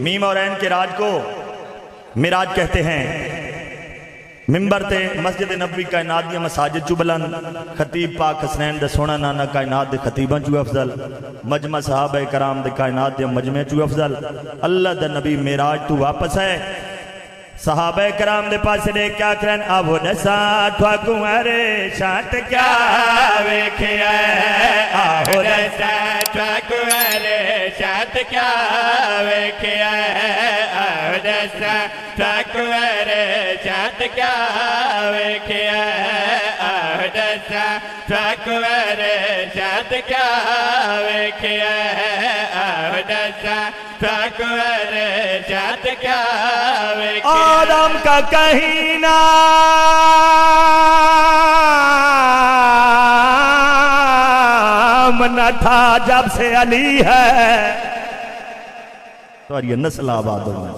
میم اور عین کے راج کو معراج کہتے ہیں۔ ممبر تے مسجد نبوی کائنات دیا مساجد چو بلند، خطیب پاک حسنین دے سونا نانا کائنات دے خطیباں چو افضل، مجمع صحابہ کرام دے کائنات دے مجمع چو افضل، اللہ دے نبی معراج تو واپس ہے۔ صحابہ کرام دے پاس دے کیا کرن اب دسا تھواکو ارے شانت کیا ویکھیا آہو دسا تھواکو ارے شانت کیا ویکھیا آہو دسا تھواکو ارے شانت کیا ویکھیا آہو دسا تھواکو ارے شانت کیا ویکھیا آہو دسا تھواکو ارے شانت کیا ویکھیا آدم کا کہیں نام نہ تھا جب سے علی ہے، تو یہ نسل آباد ہوئے،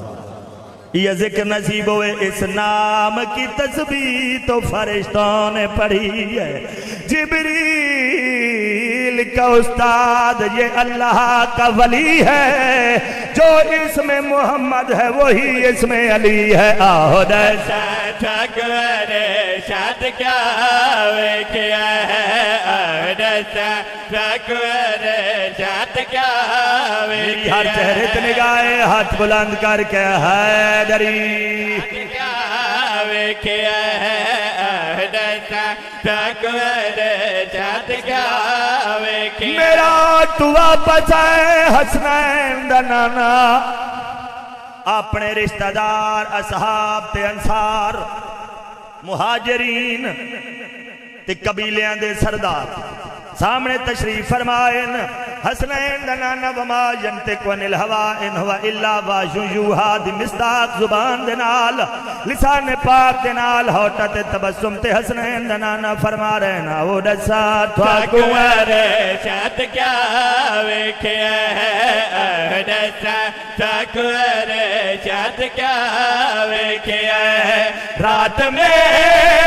یہ ذکر نصیب ہوئے، اس نام کی تسبیح تو فرشتوں نے پڑھی ہے۔ جبریل کا استاد یہ اللہ کا ولی ہے، جو اسم محمد ہے وہی اسم علی ہے۔ آہو دسا ٹھاکر شاد کیا ویکھیا ہے، آہو دسا ٹھاکر شاد کیا ویکھیا ہے، ہر چہرے تے نگاہ ہاتھ بلند کر کے حیدری کیا ویکھیا ہے، آہو دسا ٹھاکر شاد کیا ویکھیا۔ میرا تو واپس ہے حسنین دا نانا، اپنے رشتہ دار اصحاب تے انصار مہاجرین تے قبیلیاں دے سردار سامنے تشریف فرمائن۔ حسنین دا نانا وما ینطق عن الہویٰ ان ہوا الا واحی یوحیٰ دی مصداق زبان دے نال لسان پاک دے نال ہوتا تے تبسم تے حسنین دا نانا فرما رہے نا او دسا تھواکو ارے شاد کیا ویکھیا ہے، او دسا تھواکو ارے شاد کیا ویکھیا ہے۔ رات میں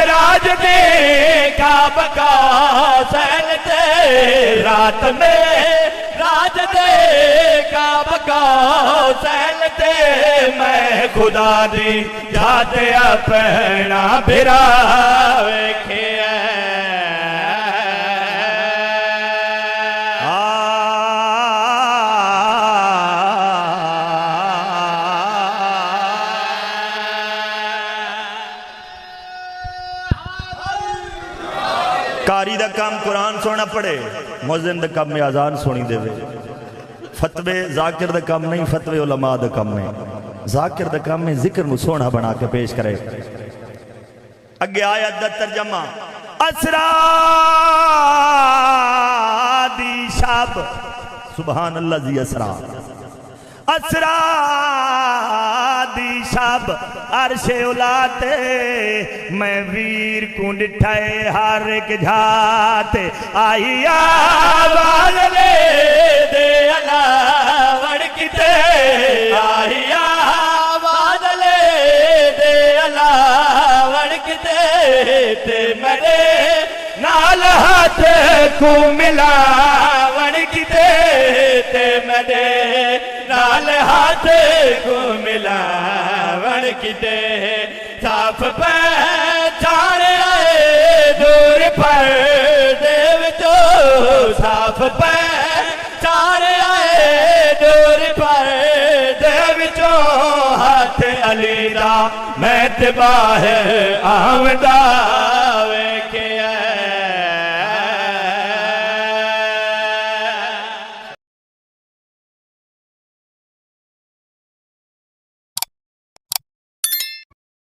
راج دیکھا بکا سہلتے، رات میں راج دیکھا بکا سہلتے، میں خدا دی جاتے اپنا بھرا ویکھیا کاری دا کام قرآن سونا پڑے، مؤذن دا کام میں آزان سونی دے وے، فتوے ذاکر دا کام نہیں، فتوے علماء دا کام نہیں، ذاکر دا کام میں ذکر نو سونا بنا کے پیش کرے۔ اگے آیت دا ترجمہ، اسرا دی شب، سبحان اللہ زی اسرا، اسرا دی شب عرش اولاتے، میں ویر کو ڈٹھائے ہر ایک جھاتے، آئی آواز لے دے اللہ وڑکتے، آئی آواز لے دے اللہ وڑکتے، تے میرے نال ہاتھ کو ملا وڑکتے، تے میرے نال ہاتھ کو ملا وڑکتے، صاف پہچان آئے دور پر دیو جو، صاف پہچان آئے دور پر دیو جو، ہاتھ علی دا میں تباہ آمدہ